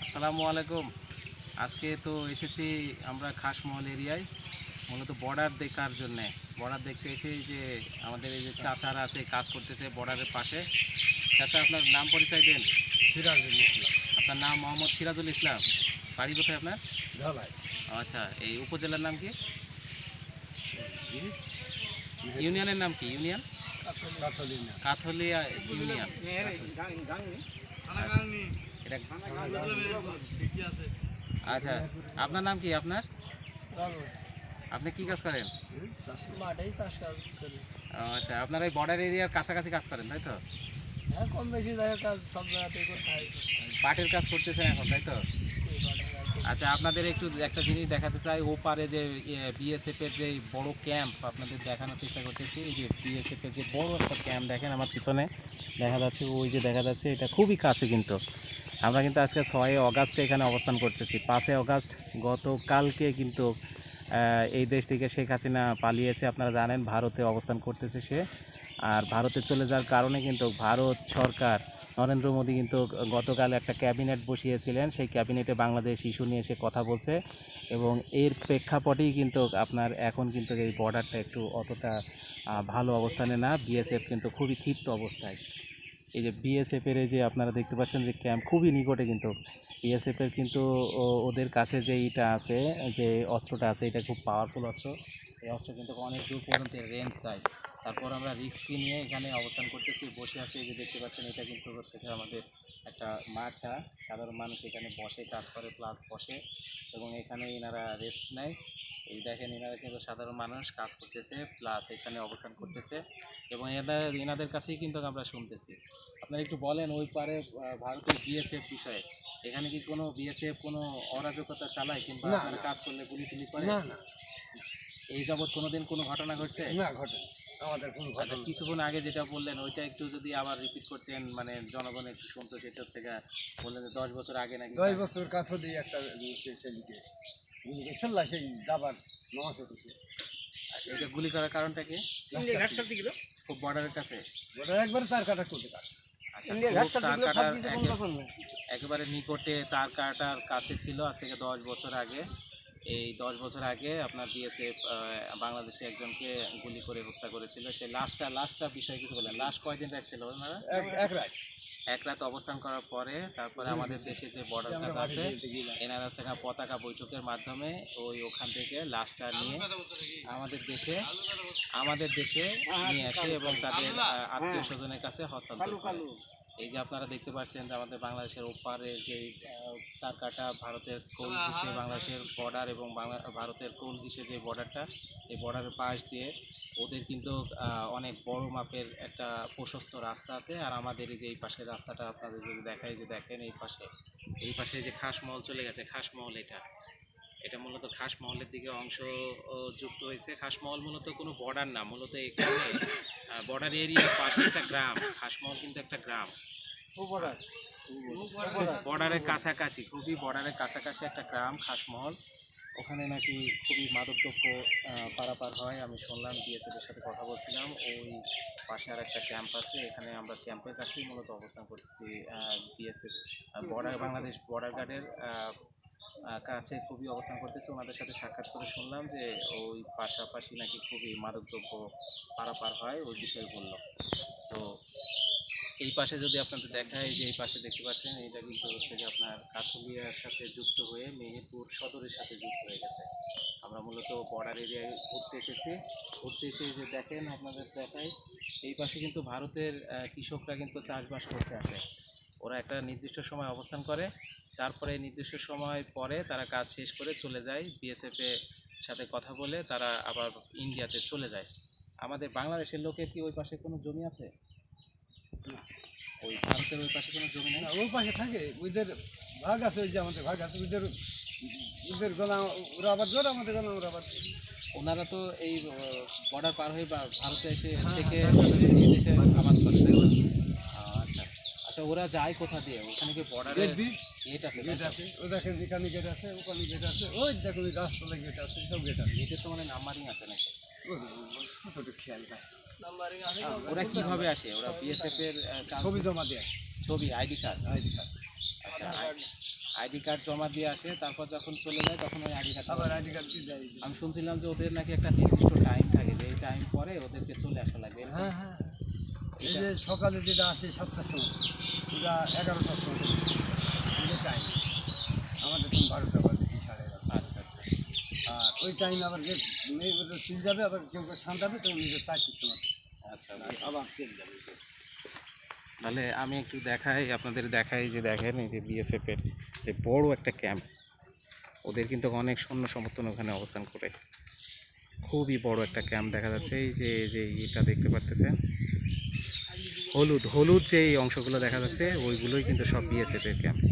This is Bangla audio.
আসসালামু আলাইকুম। আজকে তো এসেছি আমরা খাসমহল এরিয়ায়, মূলত বর্ডার দেখার জন্যে। বর্ডার দেখতে এসে যে আমাদের এই যে চাচারা আছে কাজ করতেছে বর্ডারের পাশে। চাচা, আপনার নাম পরিচয় দেন। সিরাজুল ইসলাম। আপনার নাম মোহাম্মদ সিরাজুল ইসলাম। বাড়ি কোথায় আপনার? ঢালাই। আচ্ছা, এই উপজেলার নাম কি? ইউনিয়নের নাম কি? ইউনিয়ন কাথলিনা। কাথলিয়া ইউনিয়ন। এটা আচ্ছা, আপনার নাম কি? আপনার আপনি কি কাজ করেন? মাঠেই চাষ করি। আচ্ছা, আপনারা এই বর্ডার এরিয়ার কাছাকাছি কাজ করেন, তাই তো? হ্যাঁ, কম বেশি জায়গায় কাজ সব জায়গাতেই করতে হয়। পাটের কাজ করতেছেন এখন, তাই তো? আচ্ছা, আপনাদের একটু একটা জিনিস দেখাতে চাই। ও পারে যে বিএসএফ এর যে বড় ক্যাম্প আপনাদের দেখানোর চেষ্টা করতেছি। এই যে বিএসএফ এর যে বড় একটা ক্যাম্প দেখেন আমার পিছনে দেখা যাচ্ছে, ওই যে দেখা যাচ্ছে, এটা খুবই কাছে কিন্তু। আমরা কিন্তু আজকে 6 অগাস্টে এখানে অবস্থান করতেছি। 5 অগাস্ট গতকালকে কিন্তু এই দেশ থেকে শেখ হাসিনা পালিয়েছে, আপনারা জানেন, ভারতে অবস্থান করতেছে সে। আর ভারতে চলে যাওয়ার কারণে কিন্তু ভারত সরকার, নরেন্দ্র মোদী কিন্তু গতকাল একটা ক্যাবিনেট বসিয়েছিলেন। সেই ক্যাবিনেটে বাংলাদেশ ইস্যু নিয়ে এসে কথা বলছে, এবং এর প্রেক্ষাপটেই কিন্তু আপনার এখন কিন্তু এই বর্ডারটা একটু অতটা ভালো অবস্থানে না। বিএসএফ কিন্তু খুবই ক্ষিপ্ত অবস্থায়। এই যে বিএসএফের এই যে আপনারা দেখতে পাচ্ছেন যে ক্যাম্প খুবই নিকটে কিন্তু। বিএসএফের কিন্তু ওদের কাছে যে ইটা আছে, যে অস্ত্রটা আছে, এটা খুব পাওয়ারফুল অস্ত্র। এই অস্ত্র কিন্তু অনেক দূর পর্যন্ত রেঞ্জ চাই। তারপর আমরা রিস্কি নিয়ে এখানে অবস্থান করতেছি, বসে আছি। এই যে দেখতে পাচ্ছেন, এটা কিন্তু হচ্ছে যে আমাদের একটা মাছা। সাধারণ মানুষ এখানে বসে কাজ করে, প্লাস বসে, এবং এখানে এনারা রেস্ট নেয়। এই দেখেন, এনারা কিন্তু সাধারণ মানুষ কাজ করতেছে, প্লাস এখানে অবস্থান করতেছে, এবং এনাদের কাছেই কিন্তু আমরা শুনতেছি। আপনারা একটু বলেন ওই পারে ভারতের বিএসএফ বিষয়ে, এখানে কি কোনো বিএসএফ কোনো অরাজকতা চালায়, কিংবা না, আপনারা না। কাজ করলে গুলি টুলি করে? না, না, এই যাবৎ কোনোদিন কোনো ঘটনা ঘটছে? না ঘটে না। আমাদের কোনো আচ্ছা, ঘটনা কিছুক্ষণ আগে যেটা বললেন ওইটা একটু যদি আবার রিপিট করতেন, মানে জনগণ একটু শুনতো। সেটা হচ্ছে বললেন যে 10 বছর আগে নাকি 10 বছর কাঠলি একটা ছেলেকে বুঝে চললা সেই যাবার নমাজ হতেছে। আচ্ছা, এটা গুলি করার কারণটা কি? খুব বর্ডারের কাছে। ওটা একবারে তার কাটা করতে কাটছে। আচ্ছা, খুব তার কাটার একেবারে নিকটে, তার কাটার কাছে ছিল। আজ থেকে 10 বছর আগে, এই 10 বছর আগে আপনার বিএসএফ বাংলাদেশে একজনকে গুলি করে হত্যা করেছিল। সে লাস্টটা বিষয় কিছু বলেন। লাস্ট কয়দিন রাখছিল ওনারা? এক রাত। এক রাত অবস্থান করার পরে তারপরে আমাদের দেশে যে বর্ডার কাজ আছে, এনারা সেখানে পতাকা বৈঠকের মাধ্যমে ওখান থেকে লাশটা নিয়ে আমাদের দেশে নিয়ে আসে, এবং তাদের আত্মীয় স্বজনের কাছে হস্তান্তর করে। এই যে আপনারা দেখতে পাচ্ছেন যে আমাদের বাংলাদেশের ওপারে যে তার কাটা ভারতের কোল ঘিসে বাংলাদেশের বর্ডার, এবং ভারতের কোল ঘিসে যে বর্ডারটা, এই বর্ডারের পাশ দিয়ে ওদের কিন্তু অনেক বড় মাপের একটা প্রশস্ত রাস্তা আছে। আর আমাদের এই যে এই পাশের রাস্তাটা আপনাদের যদি দেখাই, যে দেখেন এই পাশে যে খাসমহল চলে গেছে, খাসমহল এটা মূলত খাসমহলের দিকে অংশ যুক্ত হয়েছে। খাসমহল মূলত কোনো বর্ডার না, মূলত এখানে বর্ডার এরিয়ার পাশে একটা গ্রাম। খাসমহল কিন্তু একটা গ্রাম, বর্ডারের কাছাকাছি, খুবই বর্ডারের কাছাকাছি একটা গ্রাম খাসমহল। ওখানে নাকি খুবই মাদকদ্রব্য পারাপার হয়, আমি শুনলাম। বিএসএফের সাথে কথা বলছিলাম। ওই পাশে আর একটা ক্যাম্প আছে, এখানে আমরা ক্যাম্পের কাছেই মূলত অবস্থান করতেছি। বিএসএফ বাংলাদেশ বর্ডার গার্ডের কাছে খুবই অবস্থান করতেছে। ওনাদের সাথে সাক্ষাৎ করে শুনলাম যে ওই পাশাপাশি নাকি খুবই মাদকদ্রব্য পারাপার হয়, ওই বিষয়ে বলল। তো এই পাশে যদি আপনাদের দেখায়, যে এই পাশে দেখতে পাচ্ছেন, এটা কিন্তু হচ্ছে যে আপনার কাথুলিয়ার সাথে যুক্ত হয়ে মেহেরপুর সদরের সাথে যুক্ত হয়ে গেছে। আমরা মূলত বর্ডার এরিয়ায় ঘুরতে এসে যে দেখেন, আপনাদের দেখায়, এই পাশে কিন্তু ভারতের কৃষকরা কিন্তু চাষবাস করতে আসে। ওরা একটা নির্দিষ্ট সময় অবস্থান করে, তারপরে নির্দিষ্ট সময় পরে তারা কাজ শেষ করে চলে যায়। বিএসএফের সাথে কথা বলে তারা আবার ইন্ডিয়াতে চলে যায়। আমাদের বাংলাদেশের লোকের কি ওই পাশে কোনো জমি আছে? ওই ভারতের ওই পাশে কোনো জমি নেই? না, ওই পাশে থাকে, ওদের ভাগ আছে, ওই যে আমাদের ভাগ আছে, ওদের ওদের গলা ওরা আবার জোর, আমাদের গলা ওরা আবার। ওনারা তো এই বর্ডার পার হয়ে বা ভারতে এসে হ্যাঁ, থেকে হ্যাঁ, এই দেশে আবাদ করে, তাই না? আচ্ছা আচ্ছা, ওরা যায় কোথা দিয়ে? ওখানে কি বর্ডারে গেট দিই, গেট আছে? গেট আছে, ও দেখেন এখানে গেট আছে, ওখানে গেট আছে, ওই দেখুন ওই গাছতলায় গেট আছে, সব গেট আছে। গেটের তো মানে নাম্বারিং আছে নাকি? ছোটো খেয়াল নাই। ওরা কিভাবে আসে? ওরা বিএসএফ এর ছবি জমা দিয়ে আসে, ছবি, আইডি কার্ড? ID card. আচ্ছা আইডি কার্ড জমা দিয়ে আসে, তারপর যখন চলে যায় তখন ওই আইডি কার্ড আবার আইডি কার্ড দিয়ে দেয়। আমি শুনছিলাম যে ওদের নাকি একটা নির্দিষ্ট টাইম থাকে, যে এই টাইম পরে ওদেরকে চলে আসা লাগবে। হ্যাঁ হ্যাঁ, এই যে সকালে যেটা আসে 7টার সময়, ওটা 11টার সময় টাইম, আমাদের তখন 12টা বাজে কি 11:30। আচ্ছা আচ্ছা আর ওই টাইম আবার যে মেয়ে চলে যাবে, আবার কেউ কেউ সাঁতাবে, তখন নিজের 4টার সময় আচ্ছা। আবার চলে যাবে। তাহলে আমি একটু দেখাই, আপনাদের দেখাই যে দেখেন এই যে বিএসএফের যে বড় একটা ক্যাম্প, ওদের কিন্তু অনেক সৈন্য সমর্থন ওখানে অবস্থান করে, খুবই বড় একটা ক্যাম্প দেখা যাচ্ছে। এই যে এটা দেখতে পারতেছেন হলুদ হলুদ যে অংশগুলো দেখা যাচ্ছে ওইগুলোই কিন্তু সব বিএসএফের ক্যাম্প।